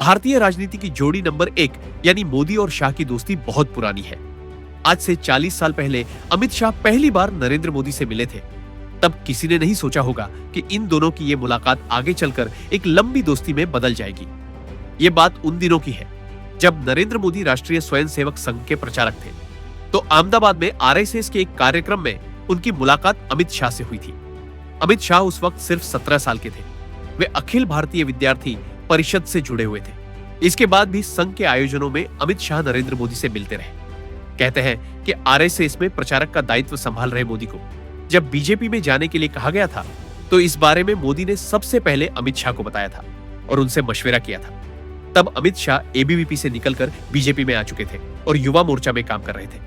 भारतीय राजनीति की जोड़ी नंबर 1 यानी मोदी और शाह की दोस्ती बहुत पुरानी है। आज से 40 साल पहले अमित शाह पहली बार नरेंद्र मोदी से मिले थे। तब किसी ने नहीं सोचा होगा कि इन दोनों की ये मुलाकात आगे चलकर एक लंबी दोस्ती में बदल जाएगी। ये बात उन दिनों की है जब नरेंद्र मोदी राष्ट्रीय स्वयंसेवक संघ के प्रचारक थे। तो अहमदाबाद में आरएसएस के एक कार्यक्रम में उनकी मुलाकात अमित शाह से हुई थी। अमित शाह उस वक्त सिर्फ 17 साल के थे। वे अखिल भारतीय विद्यार्थी परिषद से जुड़े हुए थे। इसके बाद भी संघ के आयोजनों में अमित शाह नरेंद्र मोदी से मिलते रहे। कहते हैं कि आरएसएस में प्रचारक का दायित्व संभाल रहे मोदी को जब बीजेपी में जाने के लिए कहा गया था, तो इस बारे में मोदी ने सबसे पहले अमित शाह को बताया था और उनसे मशविरा किया था। तब अमित शाह एबीवीपी से निकलकर बीजेपी में आ चुके थे और युवा मोर्चा में काम कर रहे थे।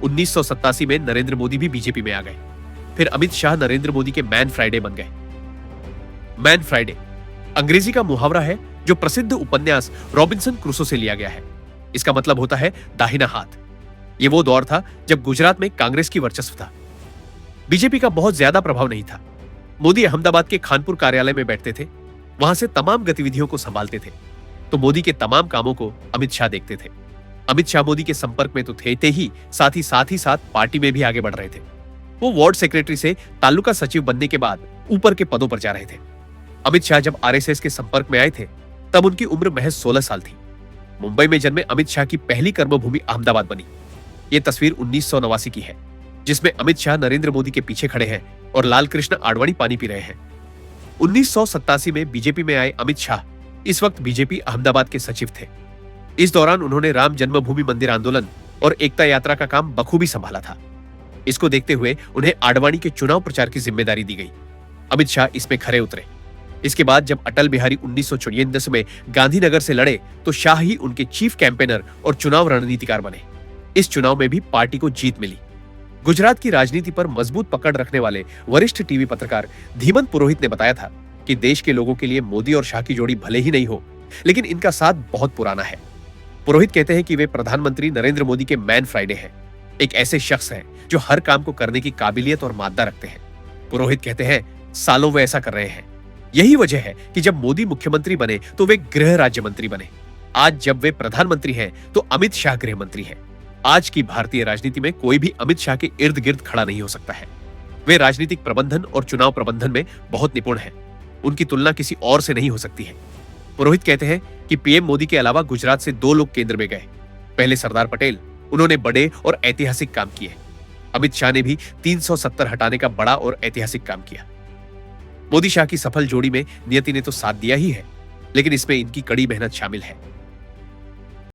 1987 में नरेंद्र मोदी भी बीजेपी में आ गए। फिर अमित शाह नरेंद्र मोदी के मैन फ्राइडे बन गए। मैन फ्राइडे अंग्रेजी का मुहावरा है जो प्रसिद्ध उपन्यास रॉबिन्सन क्रूसो से लिया गया है। इसका मतलब होता है दाहिना हाथ। ये वो दौर था जब गुजरात में कांग्रेस की वर्चस्व था। बीजेपी का बहुत ज्यादा प्रभाव नहीं था। मोदी अहमदाबाद के खानपुर कार्यालय में बैठते थे, वहां से तमाम गतिविधियों को संभालते थे, तो मोदी के तमाम कामों को अमित शाह देखते थे। अमित शाह मोदी के संपर्क में तो थे ही साथ पार्टी में भी आगे बढ़ रहे थे। वो वार्ड सेक्रेटरी से तालुका सचिव बनने के बाद ऊपर के पदों पर जा रहे थे। अमित शाह जब आरएसएस के संपर्क में आए थे तब उनकी उम्र महज 16 साल थी। मुंबई में जन्मे अमित शाह की पहली कर्मभूमि अहमदाबाद बनी। ये तस्वीर 1989 की है, जिसमें अमित शाह नरेंद्र मोदी के पीछे खड़े हैं और लाल कृष्ण आडवाणी पानी पी रहे हैं। 1987 में बीजेपी में आए अमित शाह इस वक्त बीजेपी अहमदाबाद के सचिव थे। इस दौरान उन्होंने राम जन्मभूमि मंदिर आंदोलन और एकता यात्रा का काम बखूबी संभाला था। इसको देखते हुए उन्हें आडवाणी के चुनाव प्रचार की जिम्मेदारी दी गई। अमित शाह इसमें खरे उतरे। इसके बाद जब अटल बिहारी 1994 में गांधीनगर से लड़े तो शाह ही उनके चीफ कैंपेनर और चुनाव रणनीतिकार बने। इस चुनाव में भी पार्टी को जीत मिली। गुजरात की राजनीति पर मजबूत पकड़ रखने वाले वरिष्ठ टीवी पत्रकार धीमंत पुरोहित ने बताया था कि देश के लोगों के लिए मोदी और शाह की जोड़ी भले ही नहीं हो, लेकिन इनका साथ बहुत पुराना है। पुरोहित कहते हैं कि वे प्रधानमंत्री नरेंद्र मोदी के मैन फ्राइडे हैं, एक ऐसे शख्स हैं जो हर काम को करने की काबिलियत और मादा रखते हैं। पुरोहित कहते हैं सालों वे ऐसा कर रहे हैं। यही वजह है कि जब मोदी मुख्यमंत्री बने तो वे गृह राज्य मंत्री बने। आज जब वे प्रधानमंत्री हैं तो अमित शाह गृह मंत्री हैं। आज की भारतीय राजनीति में कोई भी अमित शाह के इर्द गिर्द खड़ा नहीं हो सकता है। वे राजनीतिक प्रबंधन और चुनाव प्रबंधन में बहुत निपुण हैं। उनकी तुलना किसी और से नहीं हो सकती है। पुरोहित कहते हैं कि पीएम मोदी के अलावा गुजरात से 2 लोग केंद्र में गए। पहले सरदार पटेल, उन्होंने बड़े और ऐतिहासिक काम किए। अमित शाह ने भी 370 हटाने का बड़ा और ऐतिहासिक काम किया। मोदी शाह की सफल जोड़ी में नियति ने तो साथ दिया ही है, लेकिन इसमें इनकी कड़ी मेहनत शामिल है।